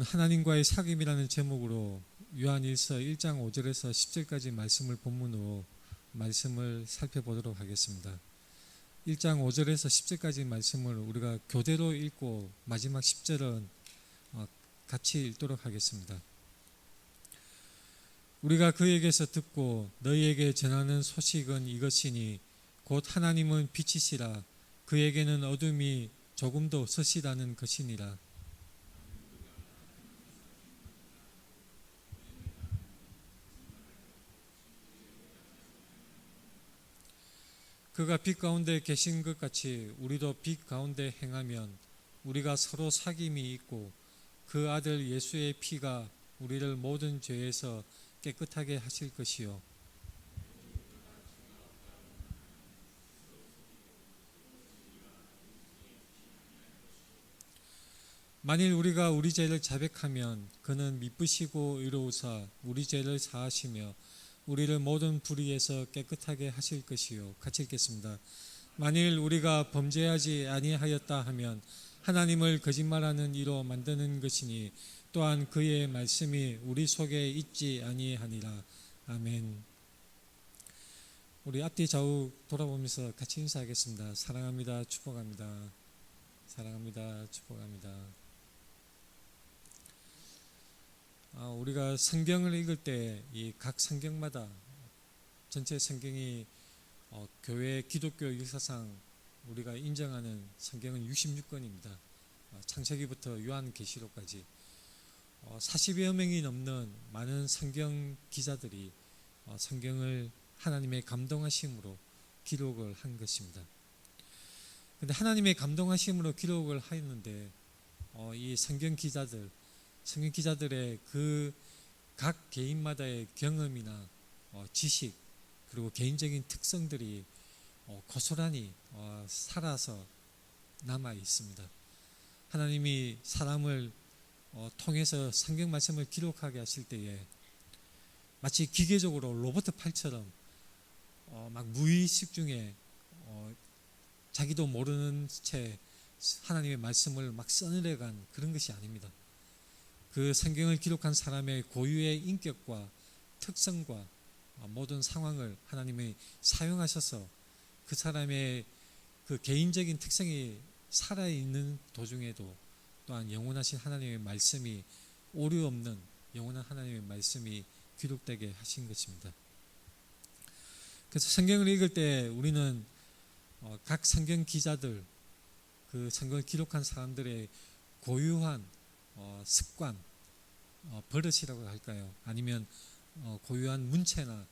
하나님과의 사귐이라는 제목으로 요한일서 1장 5절에서 10절까지 말씀을 본문으로 말씀을 살펴보도록 하겠습니다. 1장 5절에서 10절까지 말씀을 우리가 교대로 읽고 마지막 10절은 같이 읽도록 하겠습니다. 우리가 그에게서 듣고 너희에게 전하는 소식은 이것이니 곧 하나님은 빛이시라 그에게는 어둠이 조금도 없으시다는 것이니라. 그가 빛 가운데 계신 것 같이 우리도 빛 가운데 행하면 우리가 서로 사귐이 있고 그 아들 예수의 피가 우리를 모든 죄에서 깨끗하게 하실 것이요 만일 우리가 우리 죄를 자백하면 그는 미쁘시고 의로우사 우리 죄를 사하시며 우리를 모든 불의에서 깨끗하게 하실 것이요. 같이 읽겠습니다. 만일 우리가 범죄하지 아니하였다 하면 하나님을 거짓말하는 이로 만드는 것이니 또한 그의 말씀이 우리 속에 있지 아니하니라. 아멘. 우리 앞뒤 좌우 돌아보면서 같이 인사하겠습니다. 사랑합니다. 축복합니다. 사랑합니다. 축복합니다. 우리가 성경을 읽을 때 이 각 성경마다 전체 성경이 교회 기독교 역사상 우리가 인정하는 성경은 66권입니다. 창세기부터 요한계시록까지 40여 명이 넘는 많은 성경 기자들이 성경을 하나님의 감동하심으로 기록을 한 것입니다. 그런데 하나님의 감동하심으로 기록을 하였는데 이 성경 기자들의 그 각 개인마다의 경험이나 지식 그리고 개인적인 특성들이 고스란히 살아서 남아 있습니다. 하나님이 사람을 통해서 성경 말씀을 기록하게 하실 때에 마치 기계적으로 로봇 팔처럼 막 무의식 중에 자기도 모르는 채 하나님의 말씀을 막 써내려간 그런 것이 아닙니다. 그 성경을 기록한 사람의 고유의 인격과 특성과 모든 상황을 하나님이 사용하셔서 그 사람의 그 개인적인 특성이 살아있는 도중에도 또한 영원하신 하나님의 말씀이 오류 없는 영원한 하나님의 말씀이 기록되게 하신 것입니다. 그래서 성경을 읽을 때 우리는 각 성경 기자들 그 성경을 기록한 사람들의 고유한 습관, 버릇이라고 할까요? 아니면 고유한 문체나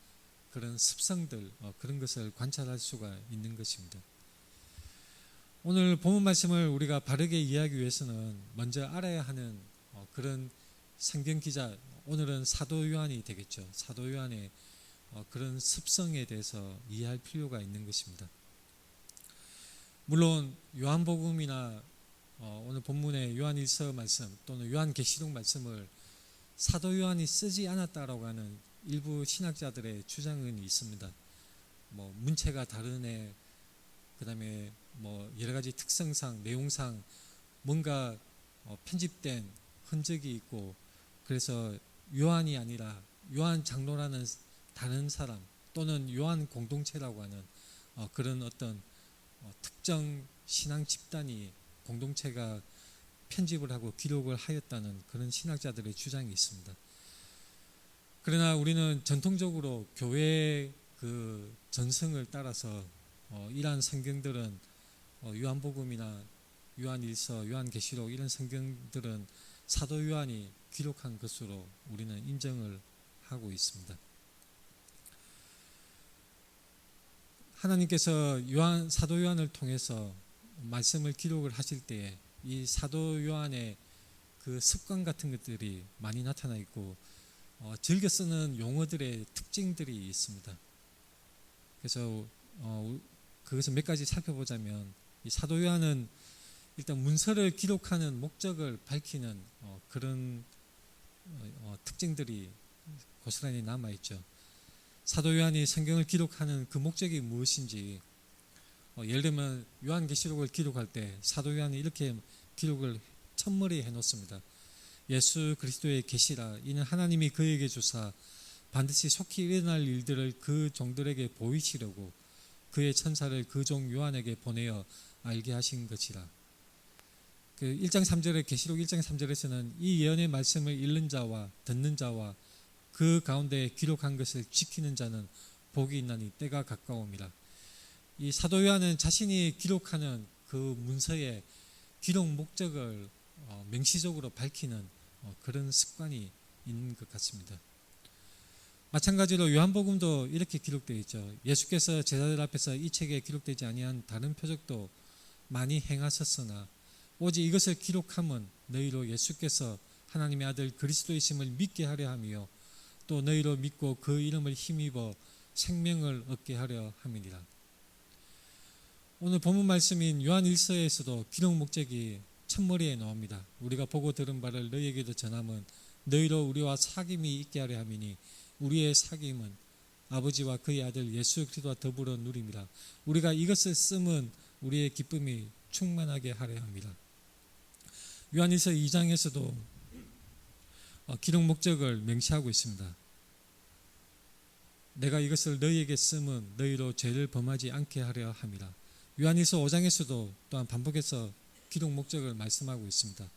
그런 습성들 그런 것을 관찰할 수가 있는 것입니다. 오늘 본문 말씀을 우리가 바르게 이해하기 위해서는 먼저 알아야 하는 그런 성경 기자, 오늘은 사도 요한이 되겠죠. 사도 요한의 그런 습성에 대해서 이해할 필요가 있는 것입니다. 물론 요한복음이나 오늘 본문의 요한일서 말씀 또는 요한계시록 말씀을 사도 요한이 쓰지 않았다라고 하는 일부 신학자들의 주장은 있습니다. 문체가 다르네, 그 다음에 여러 가지 특성상 내용상 뭔가 편집된 흔적이 있고 그래서 요한이 아니라 요한 장로라는 다른 사람 또는 요한 공동체라고 하는 그런 어떤 특정 신앙 집단이 공동체가 편집을 하고 기록을 하였다는 그런 신학자들의 주장이 있습니다. 그러나 우리는 전통적으로 교회의 그 전승을 따라서 이러한 성경들은 요한복음이나 요한일서, 요한계시록 이런 성경들은 사도 요한이 기록한 것으로 우리는 인정을 하고 있습니다. 하나님께서 사도 요한을 통해서 말씀을 기록을 하실 때에 이 사도 요한의 그 습관 같은 것들이 많이 나타나 있고 즐겨 쓰는 용어들의 특징들이 있습니다. 그래서 그것을 몇 가지 살펴보자면 이 사도 요한은 일단 문서를 기록하는 목적을 밝히는 그런 특징들이 고스란히 남아있죠. 사도 요한이 성경을 기록하는 그 목적이 무엇인지 예를 들면 요한계시록을 기록할 때 사도 요한이 이렇게 기록을 첫머리에 해놓습니다. 예수 그리스도의 계시라. 이는 하나님이 그에게 주사 반드시 속히 일어날 일들을 그 종들에게 보이시려고 그의 천사를 그 종 요한에게 보내어 알게 하신 것이라. 그 1장 3절에 계시록 1장 3절에서는 이 예언의 말씀을 읽는 자와 듣는 자와 그 가운데 기록한 것을 지키는 자는 복이 있나니 때가 가까움이라. 이 사도 요한은 자신이 기록하는 그 문서의 기록 목적을 명시적으로 밝히는 그런 습관이 있는 것 같습니다. 마찬가지로 요한복음도 이렇게 기록되어 있죠. 예수께서 제자들 앞에서 이 책에 기록되지 아니한 다른 표적도 많이 행하셨으나 오직 이것을 기록함은 너희로 예수께서 하나님의 아들 그리스도이심을 믿게 하려 함이요 또 너희로 믿고 그 이름을 힘입어 생명을 얻게 하려 함이니라. 오늘 본문 말씀인 요한 1서에서도 기록 목적이 첫머리에 나옵니다. 우리가 보고 들은 바를 너희에게도 전함은 너희로 우리와 사귐이 있게 하려 함이니 우리의 사귐은 아버지와 그의 아들 예수 그리스도와 더불어 누림이라. 우리가 이것을 쓰면 우리의 기쁨이 충만하게 하려 함이라. 요한일서 2장에서도 기록 목적을 명시하고 있습니다. 내가 이것을 너희에게 쓰면 너희로 죄를 범하지 않게 하려 함이라. 요한일서 5장에서도 또한 반복해서 기록 목적을 말씀하고 있습니다.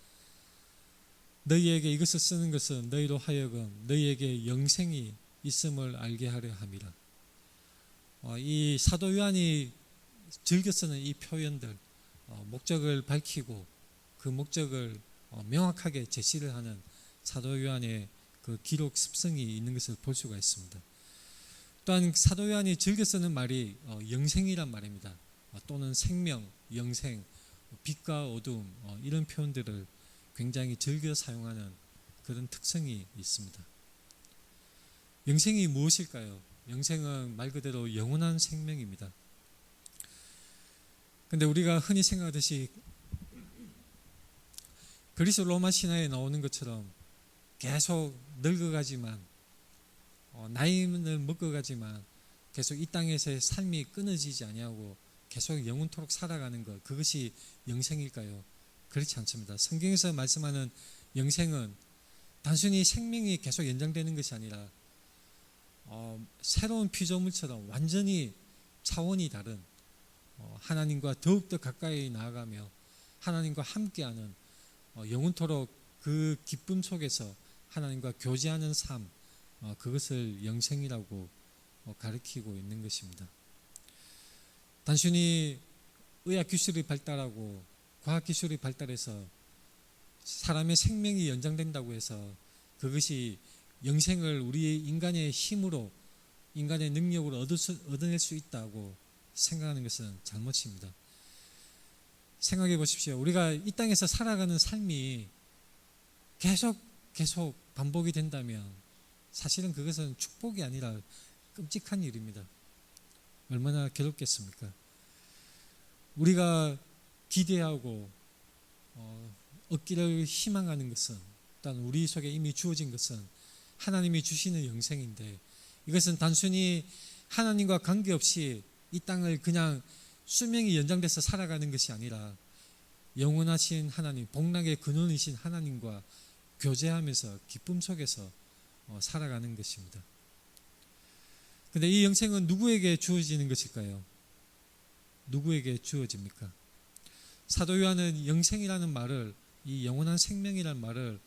너희에게 이것을 쓰는 것은 너희로 하여금 너희에게 영생이 있음을 알게 하려 함이라. 이 사도 요한이 즐겨 쓰는 이 표현들, 목적을 밝히고 그 목적을 명확하게 제시를 하는 사도 요한의 그 기록 습성이 있는 것을 볼 수가 있습니다. 또한 사도 요한이 즐겨 쓰는 말이 영생이란 말입니다. 또는 생명, 영생, 빛과 어두움 이런 표현들을 굉장히 즐겨 사용하는 그런 특성이 있습니다. 영생이 무엇일까요? 영생은 말 그대로 영원한 생명입니다. 그런데 우리가 흔히 생각하듯이 그리스 로마 신화에 나오는 것처럼 계속 늙어가지만 나이는 먹어가지만 계속 이 땅에서의 삶이 끊어지지 아니하고 계속 영원토록 살아가는 것, 그것이 영생일까요? 그렇지 않습니다. 성경에서 말씀하는 영생은 단순히 생명이 계속 연장되는 것이 아니라 새로운 피조물처럼 완전히 차원이 다른 하나님과 더욱더 가까이 나아가며 하나님과 함께하는 영원토록 그 기쁨 속에서 하나님과 교제하는 삶, 그것을 영생이라고 가리키고 있는 것입니다. 단순히 의학 기술이 발달하고 과학 기술이 발달해서 사람의 생명이 연장된다고 해서 그것이 영생을 우리의 인간의 힘으로 인간의 능력으로 얻어낼 수 있다고 생각하는 것은 잘못입니다. 생각해 보십시오. 우리가 이 땅에서 살아가는 삶이 계속 반복이 된다면 사실은 그것은 축복이 아니라 끔찍한 일입니다. 얼마나 괴롭겠습니까? 우리가 기대하고 얻기를 희망하는 것은, 일단 우리 속에 이미 주어진 것은 하나님이 주시는 영생인데, 이것은 단순히 하나님과 관계없이 이 땅을 그냥 수명이 연장돼서 살아가는 것이 아니라 영원하신 하나님, 복락의 근원이신 하나님과 교제하면서 기쁨 속에서 살아가는 것입니다. 그런데 이 영생은 누구에게 주어지는 것일까요? 누구에게 주어집니까? 사도 요한은 영생이라는 말을, 이 영원한 생명이라는 말을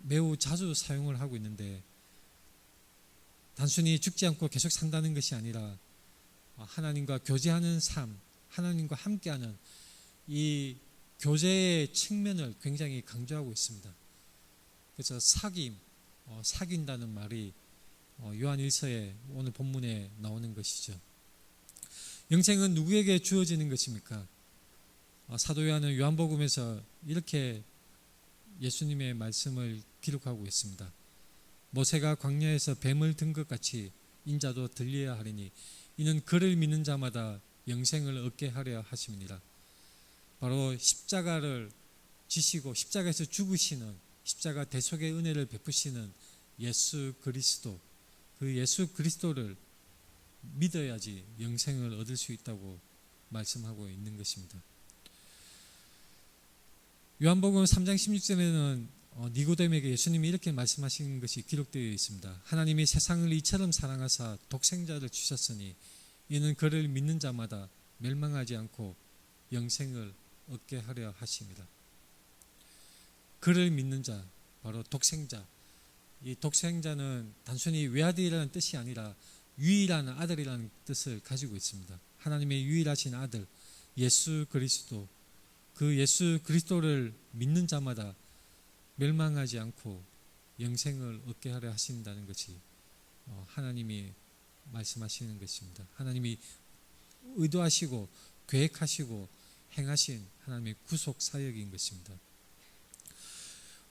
매우 자주 사용을 하고 있는데, 단순히 죽지 않고 계속 산다는 것이 아니라 하나님과 교제하는 삶, 하나님과 함께하는 이 교제의 측면을 굉장히 강조하고 있습니다. 그래서 사귄다는 말이 요한 1서에 오늘 본문에 나오는 것이죠. 영생은 누구에게 주어지는 것입니까? 사도 요한은 요한복음에서 이렇게 예수님의 말씀을 기록하고 있습니다. 모세가 광야에서 뱀을 든 것 같이 인자도 들려야 하리니 이는 그를 믿는 자마다 영생을 얻게 하려 하심이니라. 바로 십자가를 지시고 십자가에서 죽으시는, 십자가 대속의 은혜를 베푸시는 예수 그리스도, 그 예수 그리스도를 믿어야지 영생을 얻을 수 있다고 말씀하고 있는 것입니다. 요한복음 3장 16절에는 니고데모에게 예수님이 이렇게 말씀하신 것이 기록되어 있습니다. 하나님이 세상을 이처럼 사랑하사 독생자를 주셨으니 이는 그를 믿는 자마다 멸망하지 않고 영생을 얻게 하려 하심이라. 그를 믿는 자, 바로 독생자. 이 독생자는 단순히 외아들이라는 뜻이 아니라 유일한 아들이라는 뜻을 가지고 있습니다. 하나님의 유일하신 아들 예수 그리스도, 그 예수 그리스도를 믿는 자마다 멸망하지 않고 영생을 얻게 하려 하신다는 것이 하나님이 말씀하시는 것입니다. 하나님이 의도하시고 계획하시고 행하신 하나님의 구속 사역인 것입니다.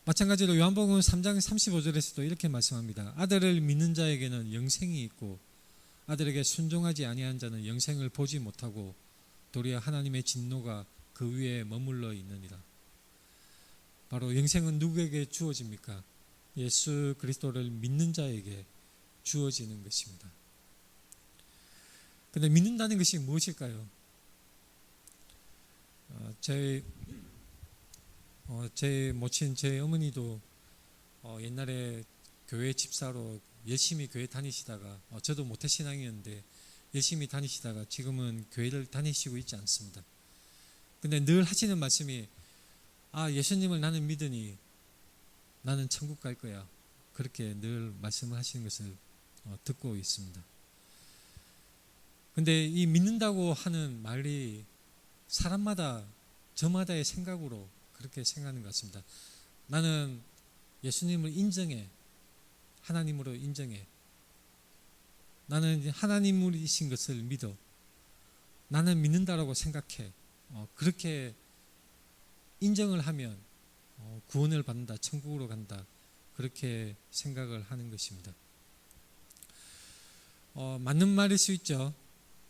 마찬가지로 요한복음 3장 35절에서도 이렇게 말씀합니다. 아들을 믿는 자에게는 영생이 있고 아들에게 순종하지 아니한 자는 영생을 보지 못하고 도리어 하나님의 진노가 그 위에 머물러 있느니라. 바로 영생은 누구에게 주어집니까? 예수 그리스도를 믿는 자에게 주어지는 것입니다. 그런데 믿는다는 것이 무엇일까요? 제 모친, 제 어머니도 옛날에 교회 집사로 열심히 교회 다니시다가 저도 모태신앙이었는데 열심히 다니시다가 지금은 교회를 다니시고 있지 않습니다. 근데 늘 하시는 말씀이 예수님을 나는 믿으니 나는 천국 갈 거야. 그렇게 늘 말씀을 하시는 것을 듣고 있습니다. 근데 이 믿는다고 하는 말이 사람마다 저마다의 생각으로 그렇게 생각하는 것 같습니다. 나는 예수님을 인정해. 하나님으로 인정해. 나는 하나님이신 것을 믿어. 나는 믿는다라고 생각해. 그렇게 인정을 하면 구원을 받는다, 천국으로 간다, 그렇게 생각을 하는 것입니다. 맞는 말일 수 있죠.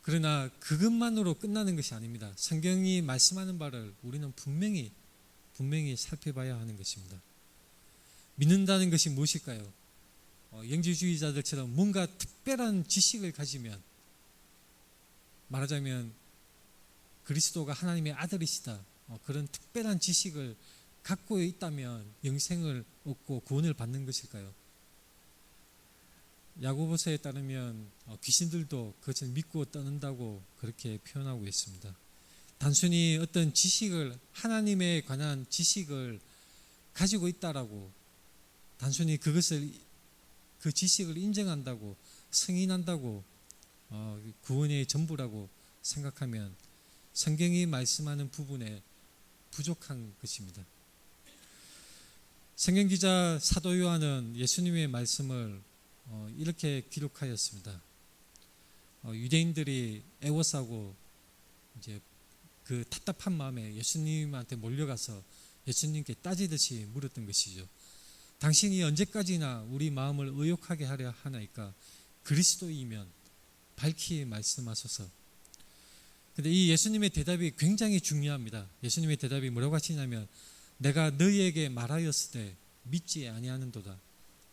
그러나 그것만으로 끝나는 것이 아닙니다. 성경이 말씀하는 바를 우리는 분명히 살펴봐야 하는 것입니다. 믿는다는 것이 무엇일까요? 영지주의자들처럼 뭔가 특별한 지식을 가지면, 말하자면 그리스도가 하나님의 아들이시다, 그런 특별한 지식을 갖고 있다면 영생을 얻고 구원을 받는 것일까요? 야고보서에 따르면 귀신들도 그것을 믿고 떠난다고 그렇게 표현하고 있습니다. 단순히 어떤 지식을, 하나님에 관한 지식을 가지고 있다라고, 단순히 그 지식을 인정한다고, 승인한다고 구원의 전부라고 생각하면 성경이 말씀하는 부분에 부족한 것입니다. 성경기자 사도 요한은 예수님의 말씀을 이렇게 기록하였습니다. 유대인들이 애워싸고 이제 그 답답한 마음에 예수님한테 몰려가서 예수님께 따지듯이 물었던 것이죠. 당신이 언제까지나 우리 마음을 의욕하게 하려 하나이까? 그리스도이면 밝히 말씀하소서. 근데 이 예수님의 대답이 굉장히 중요합니다. 예수님의 대답이 뭐라고 하시냐면, 내가 너희에게 말하였을 때 믿지 아니하는도다.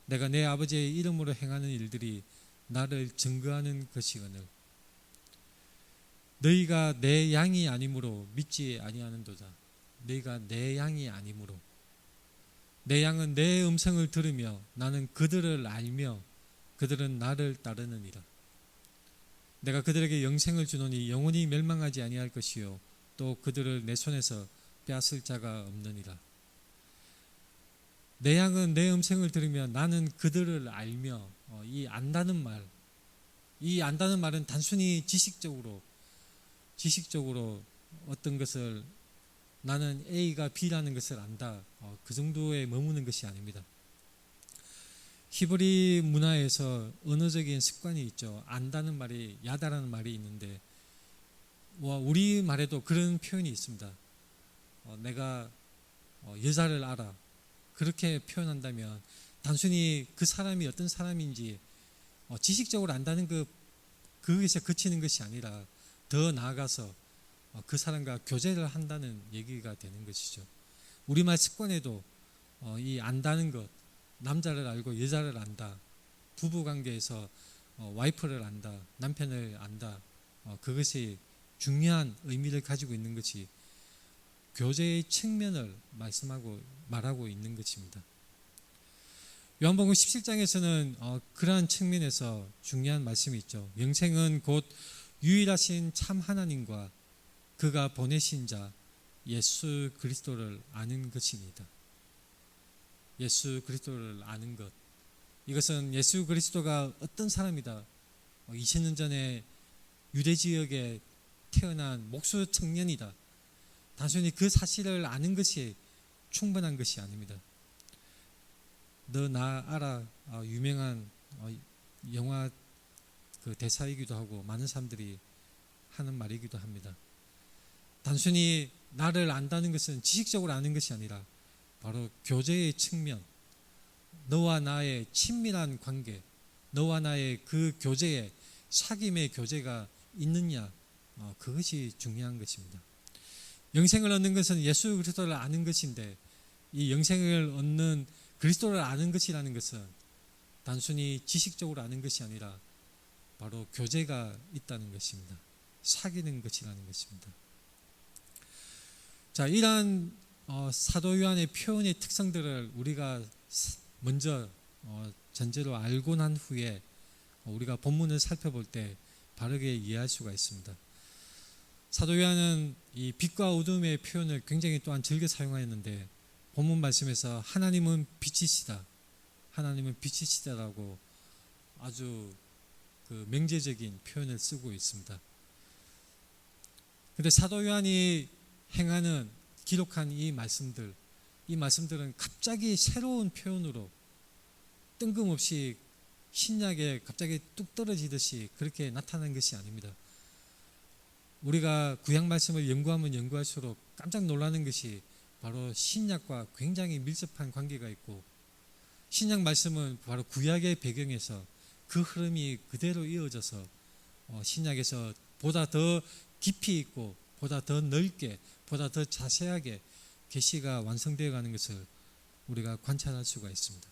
내가 내 아버지의 이름으로 행하는 일들이 나를 증거하는 것이거늘 너희가 내 양이 아니므로 믿지 아니하는도다. 너희가 내 양이 아니므로. 내 양은 내 음성을 들으며 나는 그들을 알며 그들은 나를 따르느니라. 내가 그들에게 영생을 주노니 영원히 멸망하지 아니할 것이요 또 그들을 내 손에서 빼앗을 자가 없느니라. 내 양은 내 음성을 들으며 나는 그들을 알며, 이 안다는 말은 단순히 지식적으로 어떤 것을 나는 A가 B라는 것을 안다, 그 정도에 머무는 것이 아닙니다. 히브리 문화에서 언어적인 습관이 있죠. 안다는 말이 야다라는 말이 있는데 우리 말에도 그런 표현이 있습니다. 내가 여자를 알아. 그렇게 표현한다면 단순히 그 사람이 어떤 사람인지 지식적으로 안다는 그것에 그치는 것이 아니라 더 나아가서 그 사람과 교제를 한다는 얘기가 되는 것이죠. 우리말 습관에도 이 안다는 것, 남자를 알고 여자를 안다, 부부관계에서 와이프를 안다, 남편을 안다, 그것이 중요한 의미를 가지고 있는 것이 교제의 측면을 말하고 있는 것입니다. 요한복음 17장에서는 그러한 측면에서 중요한 말씀이 있죠. 영생은 곧 유일하신 참 하나님과 그가 보내신 자 예수 그리스도를 아는 것입니다. 예수 그리스도를 아는 것. 이것은 예수 그리스도가 어떤 사람이다. 2000년 전에 유대 지역에 태어난 목수 청년이다. 단순히 그 사실을 아는 것이 충분한 것이 아닙니다. 너 나 알아. 유명한 영화 그 대사이기도 하고 많은 사람들이 하는 말이기도 합니다. 단순히 나를 안다는 것은 지식적으로 아는 것이 아니라 바로 교제의 측면, 너와 나의 친밀한 관계, 너와 나의 그 교제에 사귐의 교제가 있느냐, 그것이 중요한 것입니다. 영생을 얻는 것은 예수 그리스도를 아는 것인데, 이 영생을 얻는 그리스도를 아는 것이라는 것은 단순히 지식적으로 아는 것이 아니라 바로 교제가 있다는 것입니다. 사귀는 것이라는 것입니다. 자, 이러한 사도 요한의 표현의 특성들을 우리가 먼저 전제로 알고 난 후에 우리가 본문을 살펴볼 때 바르게 이해할 수가 있습니다. 사도 요한은 이 빛과 어둠의 표현을 굉장히 또한 즐겨 사용하였는데, 본문 말씀에서 하나님은 빛이시다, 하나님은 빛이시다라고 아주 그 명제적인 표현을 쓰고 있습니다. 그런데 사도 요한이 행하는, 기록한 이 말씀들은 갑자기 새로운 표현으로 뜬금없이 신약에 갑자기 뚝 떨어지듯이 그렇게 나타난 것이 아닙니다. 우리가 구약 말씀을 연구하면 연구할수록 깜짝 놀라는 것이 바로 신약과 굉장히 밀접한 관계가 있고, 신약 말씀은 바로 구약의 배경에서 그 흐름이 그대로 이어져서 신약에서 보다 더 깊이 있고 보다 더 넓게, 보다 더 자세하게 계시가 완성되어 가는 것을 우리가 관찰할 수가 있습니다.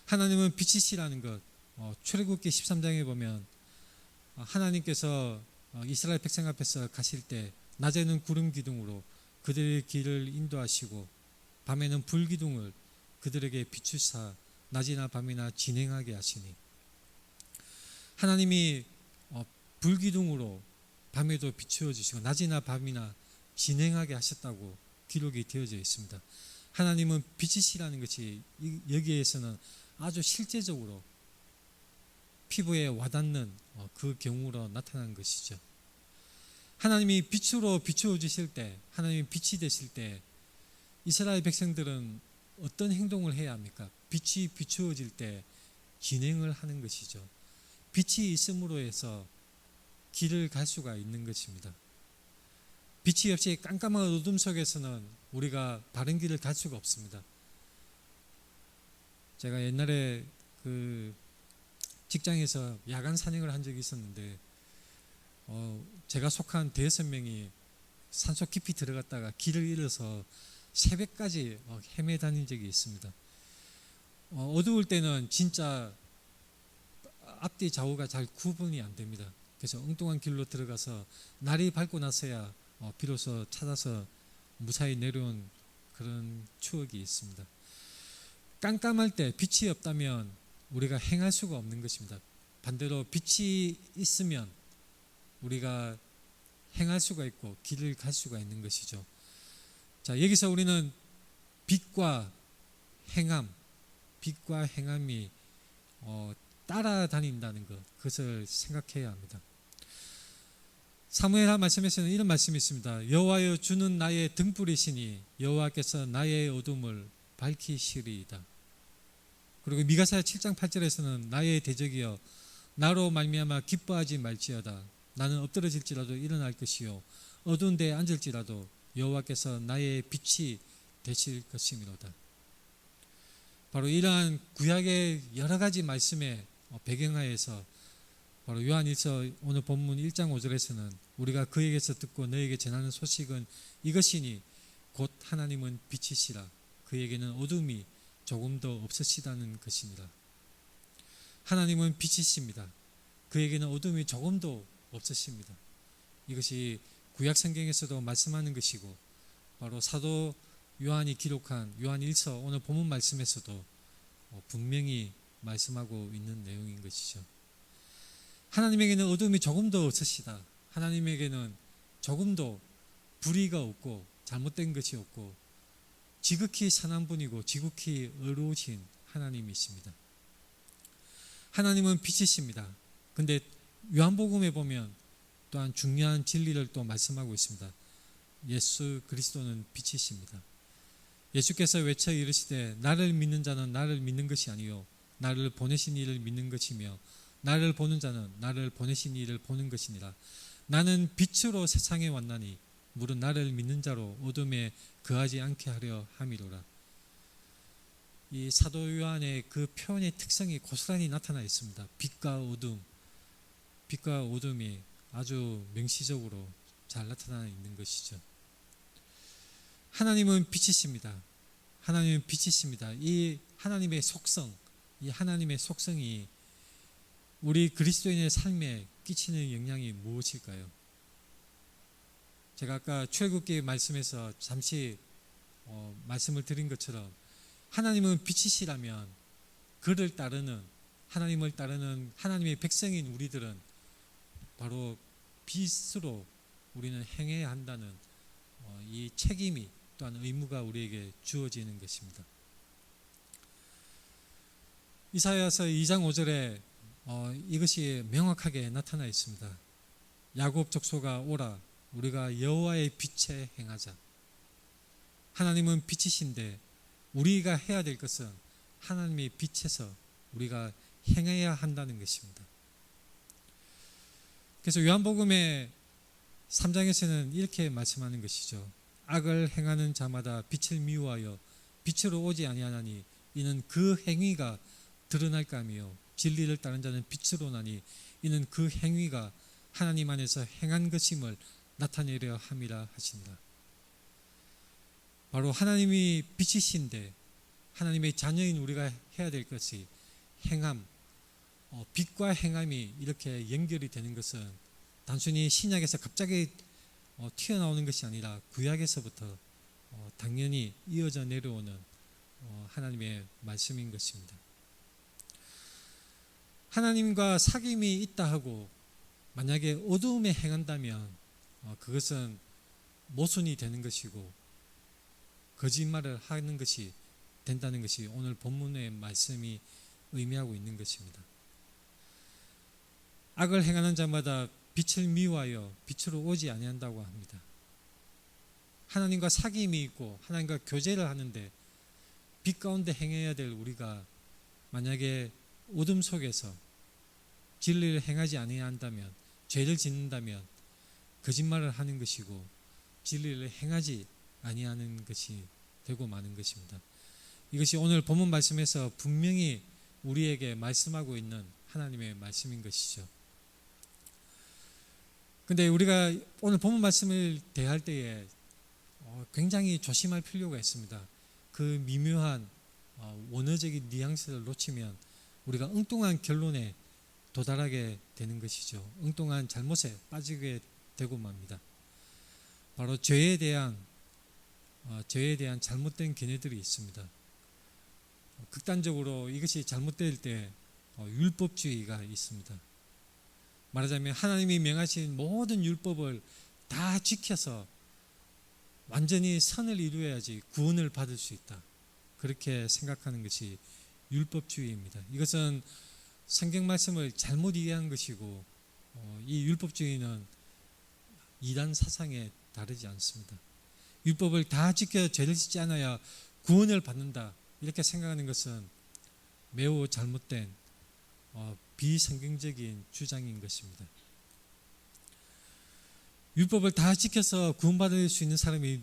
하나님은 빛이시라는 것, 출애굽기 13장에 보면 하나님께서 이스라엘 백성 앞에서 가실 때 낮에는 구름 기둥으로 그들의 길을 인도하시고 밤에는 불 기둥을 그들에게 비추사 낮이나 밤이나 진행하게 하시니, 하나님이 불 기둥으로 밤에도 비추어 주시고 낮이나 밤이나 진행하게 하셨다고 기록이 되어져 있습니다. 하나님은 빛이시라는 것이 여기에서는 아주 실제적으로 피부에 와닿는 그 경우로 나타난 것이죠. 하나님이 빛으로 비추어 주실 때, 하나님이 빛이 되실 때 이스라엘 백성들은 어떤 행동을 해야 합니까? 빛이 비추어질 때 진행을 하는 것이죠. 빛이 있음으로 해서 길을 갈 수가 있는 것입니다. 빛이 없이 깜깜한 어둠 속에서는 우리가 바른 길을 갈 수가 없습니다. 제가 옛날에 그 직장에서 야간 산행을 한 적이 있었는데, 제가 속한 대여섯 명이 산속 깊이 들어갔다가 길을 잃어서 새벽까지 헤매 다닌 적이 있습니다. 어두울 때는 진짜 앞뒤 좌우가 잘 구분이 안 됩니다. 그래서 엉뚱한 길로 들어가서 날이 밝고 나서야 비로소 찾아서 무사히 내려온 그런 추억이 있습니다. 깜깜할 때 빛이 없다면 우리가 행할 수가 없는 것입니다. 반대로 빛이 있으면 우리가 행할 수가 있고 길을 갈 수가 있는 것이죠. 자, 여기서 우리는 빛과 행함이 따라다닌다는 것, 그것을 생각해야 합니다. 사무엘하 말씀에서는 이런 말씀이 있습니다. 여호와여, 주는 나의 등불이시니 여호와께서 나의 어둠을 밝히시리이다. 그리고 미가사 7장 8절에서는 나의 대적이여, 나로 말미암아 기뻐하지 말지어다. 나는 엎드러질지라도 일어날 것이요 어두운 데에 앉을지라도 여호와께서 나의 빛이 되실 것이미로다. 바로 이러한 구약의 여러 가지 말씀의 배경하에서 바로 요한일서 오늘 본문 1장 5절에서는 우리가 그에게서 듣고 너에게 전하는 소식은 이것이니 곧 하나님은 빛이시라. 그에게는 어둠이 조금도 없으시다는 것이니라. 하나님은 빛이십니다. 그에게는 어둠이 조금도 없으십니다. 이것이 구약 성경에서도 말씀하는 것이고, 바로 사도 요한이 기록한 요한 1서 오늘 본문 말씀에서도 분명히 말씀하고 있는 내용인 것이죠. 하나님에게는 어둠이 조금도 없으시다. 하나님에게는 조금도 불의가 없고 잘못된 것이 없고 지극히 선한 분이고 지극히 의로우신 하나님이십니다. 하나님은 빛이십니다. 근데 요한복음에 보면 또한 중요한 진리를 또 말씀하고 있습니다. 예수 그리스도는 빛이십니다. 예수께서 외쳐 이르시되 나를 믿는 자는 나를 믿는 것이 아니요 나를 보내신 이를 믿는 것이며 나를 보는 자는 나를 보내신 이를 보는 것이니라. 나는 빛으로 세상에 왔나니 무릇 나를 믿는 자로 어둠에 거하지 않게 하려 함이로라. 이 사도 요한의 그 표현의 특성이 고스란히 나타나 있습니다. 빛과 어둠이 아주 명시적으로 잘 나타나 있는 것이죠. 하나님은 빛이십니다. 하나님은 빛이십니다. 이 하나님의 속성이 우리 그리스도인의 삶에 끼치는 영향이 무엇일까요? 제가 아까 출애굽기 말씀에서 잠시 말씀을 드린 것처럼 하나님은 빛이시라면 그를 따르는 하나님을 따르는 하나님의 백성인 우리들은 바로 빛으로 우리는 행해야 한다는 이 책임이 또한 의무가 우리에게 주어지는 것입니다. 이사야서 2장 5절에 이것이 명확하게 나타나 있습니다. 야곱 족속아 오라 우리가 여호와의 빛에 행하자. 하나님은 빛이신데 우리가 해야 될 것은 하나님의 빛에서 우리가 행해야 한다는 것입니다. 그래서 요한복음의 3장에서는 이렇게 말씀하는 것이죠. 악을 행하는 자마다 빛을 미워하여 빛으로 오지 아니하나니 이는 그 행위가 드러날까 하며 진리를 따른 자는 빛으로 나니 이는 그 행위가 하나님 안에서 행한 것임을 나타내려 함이라 하신다. 바로 하나님이 빛이신데 하나님의 자녀인 우리가 해야 될 것이 행함, 빛과 행함이 이렇게 연결이 되는 것은 단순히 신약에서 갑자기 튀어나오는 것이 아니라 구약에서부터 당연히 이어져 내려오는 하나님의 말씀인 것입니다. 하나님과 사귐이 있다 하고 만약에 어두움에 행한다면 그것은 모순이 되는 것이고 거짓말을 하는 것이 된다는 것이 오늘 본문의 말씀이 의미하고 있는 것입니다. 악을 행하는 자마다 빛을 미워하여 빛으로 오지 아니한다고 합니다. 하나님과 사귐이 있고 하나님과 교제를 하는데 빛 가운데 행해야 될 우리가 만약에 어둠 속에서 진리를 행하지 아니한다면 죄를 짓는다면 거짓말을 하는 것이고 진리를 행하지 아니하는 것이 되고 마는 것입니다. 이것이 오늘 본문 말씀에서 분명히 우리에게 말씀하고 있는 하나님의 말씀인 것이죠. 근데 우리가 오늘 본문 말씀을 대할 때에 굉장히 조심할 필요가 있습니다. 그 미묘한 원어적인 뉘앙스를 놓치면 우리가 엉뚱한 결론에 도달하게 되는 것이죠. 엉뚱한 잘못에 빠지게 되고 맙니다. 바로 죄에 대한 잘못된 견해들이 있습니다. 극단적으로 이것이 잘못될 때 율법주의가 있습니다. 말하자면 하나님이 명하신 모든 율법을 다 지켜서 완전히 선을 이루어야지 구원을 받을 수 있다. 그렇게 생각하는 것이 율법주의입니다. 이것은 성경 말씀을 잘못 이해한 것이고 이 율법주의는 이단 사상에 다르지 않습니다. 율법을 다 지켜 죄를 짓지 않아야 구원을 받는다. 이렇게 생각하는 것은 매우 잘못된 비성경적인 주장인 것입니다. 율법을 다 지켜서 구원받을 수 있는 사람이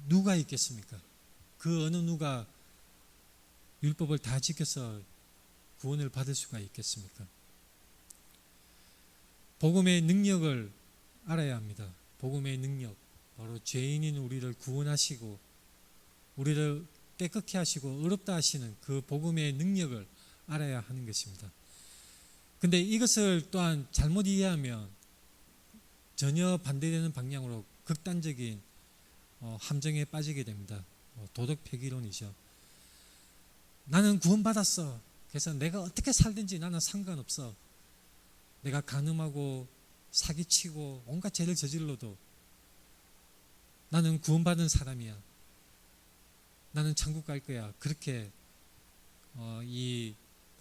누가 있겠습니까? 그 어느 누가 율법을 다 지켜서 구원을 받을 수가 있겠습니까? 복음의 능력을 알아야 합니다. 복음의 능력, 바로 죄인인 우리를 구원하시고 우리를 깨끗게 하시고 의롭다 하시는 그 복음의 능력을 알아야 하는 것입니다. 근데 이것을 또한 잘못 이해하면 전혀 반대되는 방향으로 극단적인 함정에 빠지게 됩니다. 도덕 폐기론이죠. 나는 구원받았어. 그래서 내가 어떻게 살든지 나는 상관없어. 내가 간음하고 사기치고 온갖 죄를 저질러도 나는 구원받은 사람이야. 나는 천국 갈 거야. 그렇게 이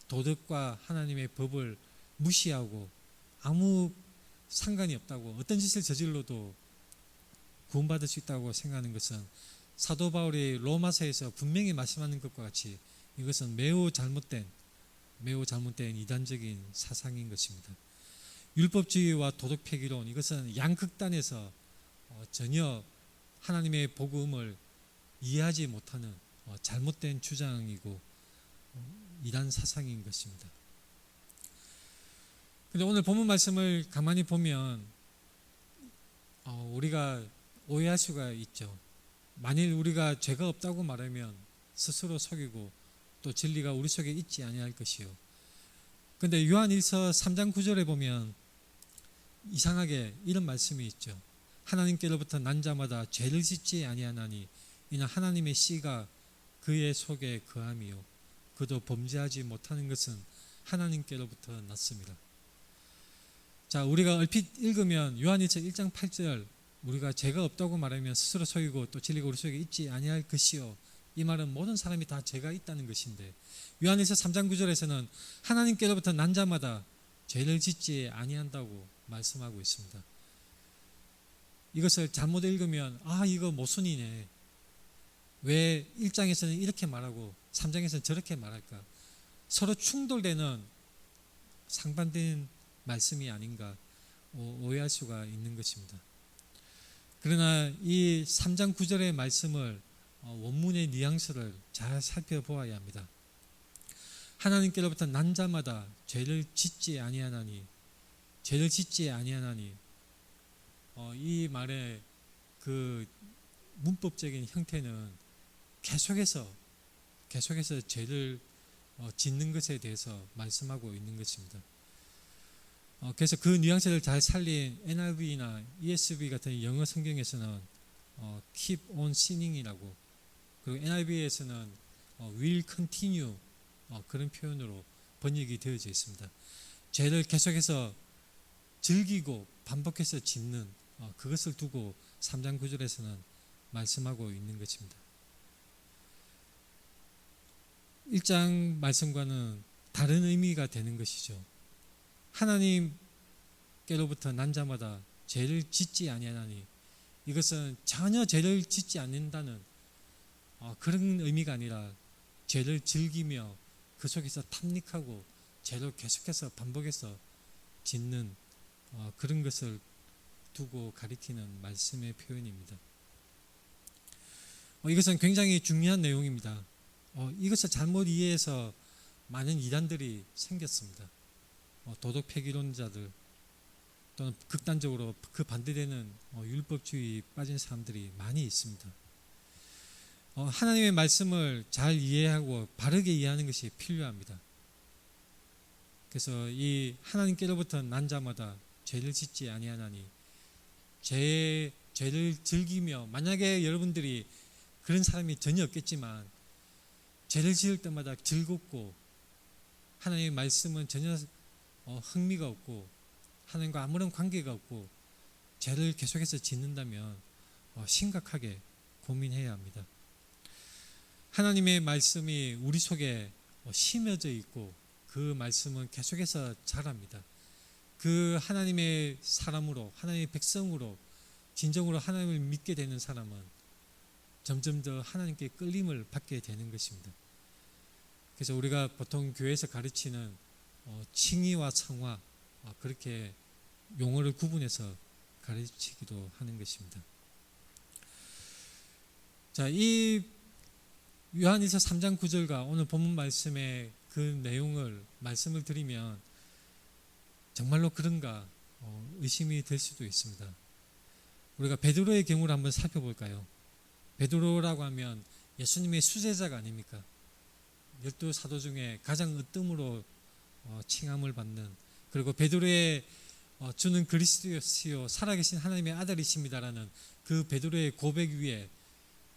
도덕과 하나님의 법을 무시하고 아무 상관이 없다고, 어떤 짓을 저질러도 구원받을 수 있다고 생각하는 것은 사도 바울이 로마서에서 분명히 말씀하는 것과 같이 이것은 매우 잘못된 이단적인 사상인 것입니다. 율법주의와 도덕폐기론, 이것은 양극단에서 전혀 하나님의 복음을 이해하지 못하는 잘못된 주장이고 이단 사상인 것입니다. 근데 오늘 본문 말씀을 가만히 보면 우리가 오해할 수가 있죠. 만일 우리가 죄가 없다고 말하면 스스로 속이고 또 진리가 우리 속에 있지 아니할 것이요. 근데 요한일서 3장 9절에 보면 이상하게 이런 말씀이 있죠. 하나님께로부터 난 자마다 죄를 짓지 아니하나니 이는 하나님의 씨가 그의 속에 거함이요 그도 범죄하지 못하는 것은 하나님께로부터 났습니다. 자, 우리가 얼핏 읽으면 요한일서 1장 8절, 우리가 죄가 없다고 말하면 스스로 속이고 또 진리가 우리 속에 있지 아니할 것이요, 이 말은 모든 사람이 다 죄가 있다는 것인데, 요한일서 3장 9절에서는 하나님께로부터 난 자마다 죄를 짓지 아니한다고 말씀하고 있습니다. 이것을 잘못 읽으면 이거 모순이네, 왜 1장에서는 이렇게 말하고 3장에서는 저렇게 말할까, 서로 충돌되는 상반된 말씀이 아닌가 오해할 수가 있는 것입니다. 그러나 이 3장 9절의 말씀을 원문의 뉘앙스를 잘 살펴보아야 합니다. 하나님께로부터 난 자마다 죄를 짓지 아니하나니 이 말의 그 문법적인 형태는 계속해서 죄를 짓는 것에 대해서 말씀하고 있는 것입니다. 그래서 그 뉘앙스를 잘 살린 NIV나 ESV 같은 영어 성경에서는 keep on sinning이라고, 그리고 NIV에서는 will continue 그런 표현으로 번역이 되어져 있습니다. 죄를 계속해서 즐기고 반복해서 짓는 그것을 두고 3장 9절에서는 말씀하고 있는 것입니다. 1장 말씀과는 다른 의미가 되는 것이죠. 하나님께로부터 난 자마다 죄를 짓지 아니하나니, 이것은 전혀 죄를 짓지 않는다는 그런 의미가 아니라 죄를 즐기며 그 속에서 탐닉하고 죄를 계속해서 반복해서 짓는 그런 것을 두고 가리키는 말씀의 표현입니다. 이것은 굉장히 중요한 내용입니다. 이것을 잘못 이해해서 많은 이단들이 생겼습니다. 도덕 폐기론자들 또는 극단적으로 그 반대되는 율법주의 빠진 사람들이 많이 있습니다. 하나님의 말씀을 잘 이해하고 바르게 이해하는 것이 필요합니다. 그래서 이 하나님께로부터 난 자마다 죄를 짓지 아니하나니, 죄를 즐기며, 만약에 여러분들이 그런 사람이 전혀 없겠지만 죄를 지을 때마다 즐겁고 하나님의 말씀은 전혀 흥미가 없고 하나님과 아무런 관계가 없고 죄를 계속해서 짓는다면 심각하게 고민해야 합니다. 하나님의 말씀이 우리 속에 심어져 있고 그 말씀은 계속해서 자랍니다. 그 하나님의 사람으로, 하나님의 백성으로 진정으로 하나님을 믿게 되는 사람은 점점 더 하나님께 끌림을 받게 되는 것입니다. 그래서 우리가 보통 교회에서 가르치는 칭의와 성화, 그렇게 용어를 구분해서 가르치기도 하는 것입니다. 자, 이 요한일서 3장 9절과 오늘 본문 말씀의 그 내용을 말씀을 드리면 정말로 그런가 의심이 될 수도 있습니다. 우리가 베드로의 경우를 한번 살펴볼까요? 베드로라고 하면 예수님의 수제자가 아닙니까? 12사도 중에 가장 으뜸으로 칭함을 받는, 그리고 베드로의 주는 그리스도시요 살아계신 하나님의 아들이십니다라는 그 베드로의 고백 위에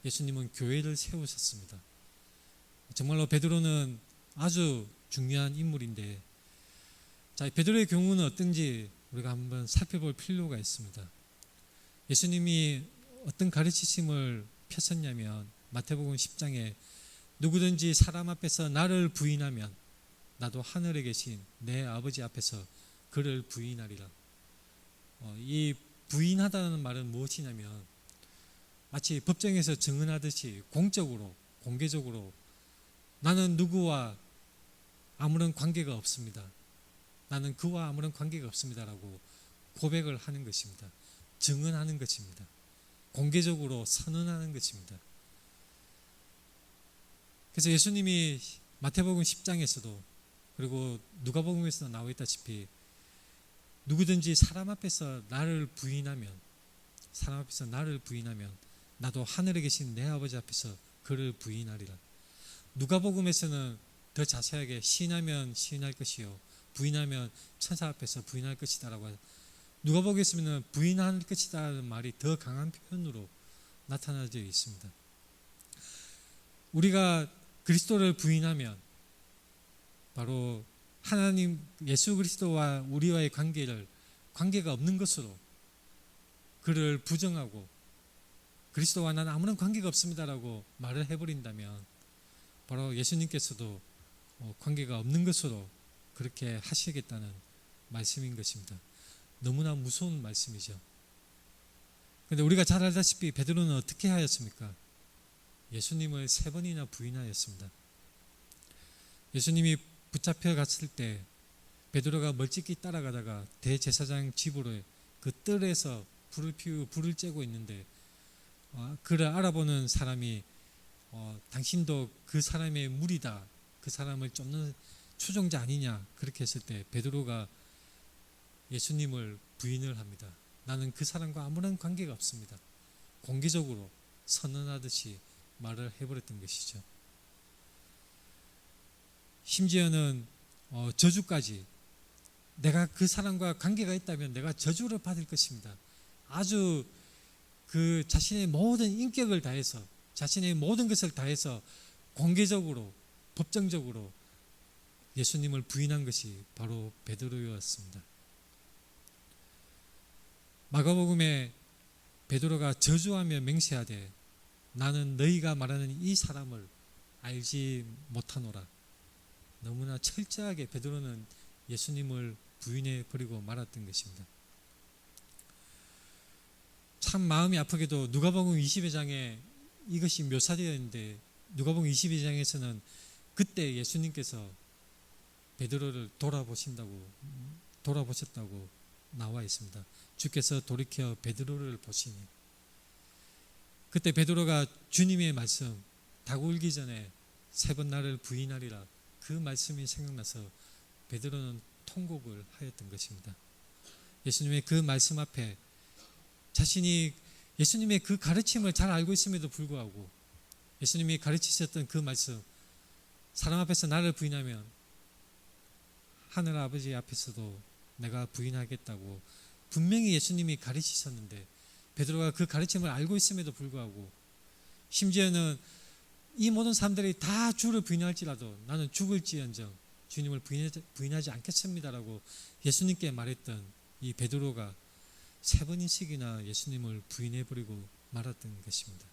예수님은 교회를 세우셨습니다. 정말로 베드로는 아주 중요한 인물인데, 자, 베드로의 경우는 어떤지 우리가 한번 살펴볼 필요가 있습니다. 예수님이 어떤 가르치심을 펴셨냐면 마태복음 10장에 누구든지 사람 앞에서 나를 부인하면 나도 하늘에 계신 내 아버지 앞에서 그를 부인하리라. 이 부인하다는 말은 무엇이냐면 마치 법정에서 증언하듯이 공적으로, 공개적으로 나는 누구와 아무런 관계가 없습니다. 나는 그와 아무런 관계가 없습니다라고 고백을 하는 것입니다. 증언하는 것입니다. 공개적으로 선언하는 것입니다. 그래서 예수님이 마태복음 10장에서도 그리고 누가복음에서도 나와 있다시피 누구든지 사람 앞에서 나를 부인하면 나도 하늘에 계신 내 아버지 앞에서 그를 부인하리라. 누가복음에서는 더 자세하게 시인하면 시인할 것이요 부인하면 천사 앞에서 부인할 것이다라고 누가복음에서는 부인할 것이다라는 말이 더 강한 표현으로 나타나져 있습니다. 우리가 그리스도를 부인하면 바로 하나님 예수 그리스도와 우리와의 관계가 없는 것으로 그를 부정하고 그리스도와 나는 아무런 관계가 없습니다라고 말을 해버린다면 바로 예수님께서도 관계가 없는 것으로 그렇게 하시겠다는 말씀인 것입니다. 너무나 무서운 말씀이죠. 그런데 우리가 잘 알다시피 베드로는 어떻게 하였습니까? 예수님을 3번이나 부인하였습니다. 예수님이 붙잡혀 갔을 때 베드로가 멀찍이 따라가다가 대제사장 집으로 그 뜰에서 불을 피우고 불을 쬐고 있는데 그를 알아보는 사람이 당신도 그 사람의 무리다, 그 사람을 쫓는 추종자 아니냐 그렇게 했을 때 베드로가 예수님을 부인을 합니다. 나는 그 사람과 아무런 관계가 없습니다. 공개적으로 선언하듯이 말을 해버렸던 것이죠. 심지어는 저주까지 내가 그 사람과 관계가 있다면 내가 저주를 받을 것입니다. 아주 그 자신의 모든 인격을 다해서 자신의 모든 것을 다해서 공개적으로 법정적으로 예수님을 부인한 것이 바로 베드로였습니다. 마가복음에 베드로가 저주하며 맹세하되 나는 너희가 말하는 이 사람을 알지 못하노라. 너무나 철저하게 베드로는 예수님을 부인해 버리고 말았던 것입니다. 참 마음이 아프게도 누가복음 22장에 이것이 묘사되어 있는데 누가복음 22장에서는 그때 예수님께서 베드로를 돌아보셨다고 나와 있습니다. 주께서 돌이켜 베드로를 보시니 그때 베드로가 주님의 말씀 닭 울기 전에 3번 나를 부인하리라 그 말씀이 생각나서 베드로는 통곡을 하였던 것입니다. 예수님의 그 말씀 앞에 자신이 예수님의 그 가르침을 잘 알고 있음에도 불구하고 예수님이 가르치셨던 그 말씀 사람 앞에서 나를 부인하면 하늘 아버지 앞에서도 내가 부인하겠다고 분명히 예수님이 가르치셨는데 베드로가 그 가르침을 알고 있음에도 불구하고 심지어는 이 모든 사람들이 다 주를 부인할지라도 나는 죽을지언정 주님을 부인하지 않겠습니다라고 예수님께 말했던 이 베드로가 3번인씩이나 예수님을 부인해버리고 말았던 것입니다.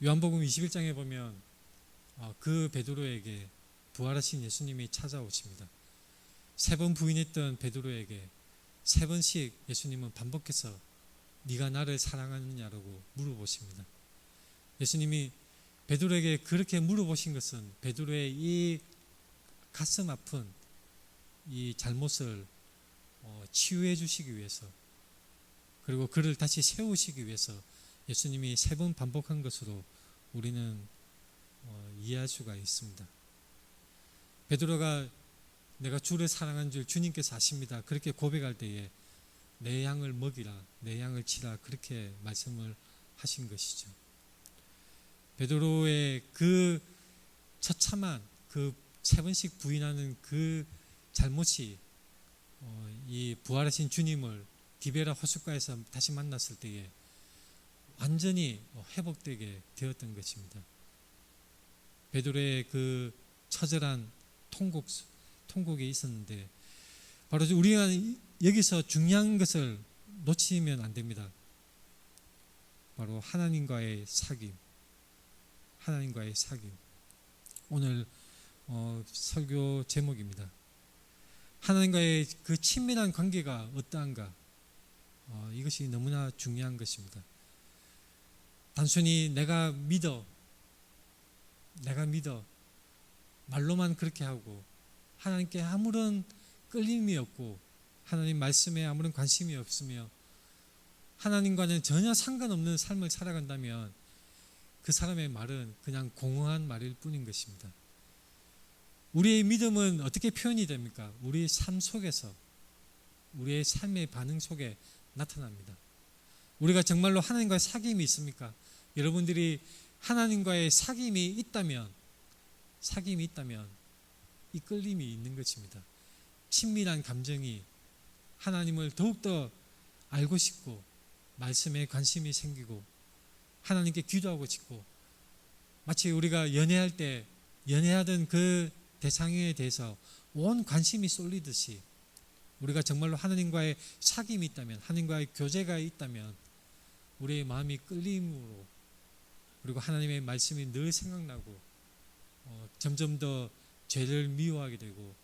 요한복음 21장에 보면 그 베드로에게 부활하신 예수님이 찾아오십니다. 3번 부인했던 베드로에게 3번씩 예수님은 반복해서 네가 나를 사랑하느냐라고 물어보십니다. 예수님이 베드로에게 그렇게 물어보신 것은 베드로의 이 가슴 아픈 이 잘못을 치유해 주시기 위해서 그리고 그를 다시 세우시기 위해서 예수님이 3번 반복한 것으로 우리는 이해할 수가 있습니다. 베드로가 내가 주를 사랑한 줄 주님께서 아십니다. 그렇게 고백할 때에 내 양을 먹이라, 내 양을 치라 그렇게 말씀을 하신 것이죠. 베드로의 그 처참한 그 3번씩 부인하는 그 잘못이 이 부활하신 주님을 디베라 호숫가에서 다시 만났을 때에 완전히 회복되게 되었던 것입니다. 베드로의 그 처절한 통곡이 있었는데, 바로 우리가 여기서 중요한 것을 놓치면 안 됩니다. 바로 하나님과의 사귐. 오늘 설교 제목입니다. 하나님과의 그 친밀한 관계가 어떠한가? 이것이 너무나 중요한 것입니다. 단순히 내가 믿어 말로만 그렇게 하고 하나님께 아무런 끌림이 없고 하나님 말씀에 아무런 관심이 없으며 하나님과는 전혀 상관없는 삶을 살아간다면 그 사람의 말은 그냥 공허한 말일 뿐인 것입니다. 우리의 믿음은 어떻게 표현이 됩니까? 우리의 삶 속에서, 우리의 삶의 반응 속에 나타납니다. 우리가 정말로 하나님과의 사귐이 있습니까? 여러분들이 하나님과의 사귐이 있다면 이 끌림이 있는 것입니다. 친밀한 감정이, 하나님을 더욱더 알고 싶고 말씀에 관심이 생기고 하나님께 기도하고 싶고, 마치 우리가 연애할 때 연애하던 그 대상에 대해서 온 관심이 쏠리듯이 우리가 정말로 하나님과의 사귐이 있다면, 하나님과의 교제가 있다면 우리의 마음이 끌림으로, 그리고 하나님의 말씀이 늘 생각나고 점점 더 죄를 미워하게 되고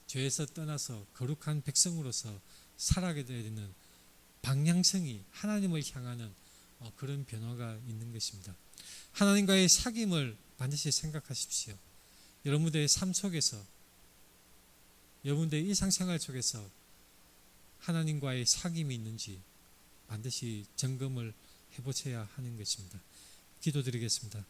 죄에서 떠나서 거룩한 백성으로서 살아가게 되는 방향성이 하나님을 향하는 그런 변화가 있는 것입니다. 하나님과의 사귐을 반드시 생각하십시오. 여러분들의 삶 속에서, 여러분들의 일상생활 속에서 하나님과의 사귐이 있는지 반드시 점검을 해보셔야 하는 것입니다. 기도드리겠습니다.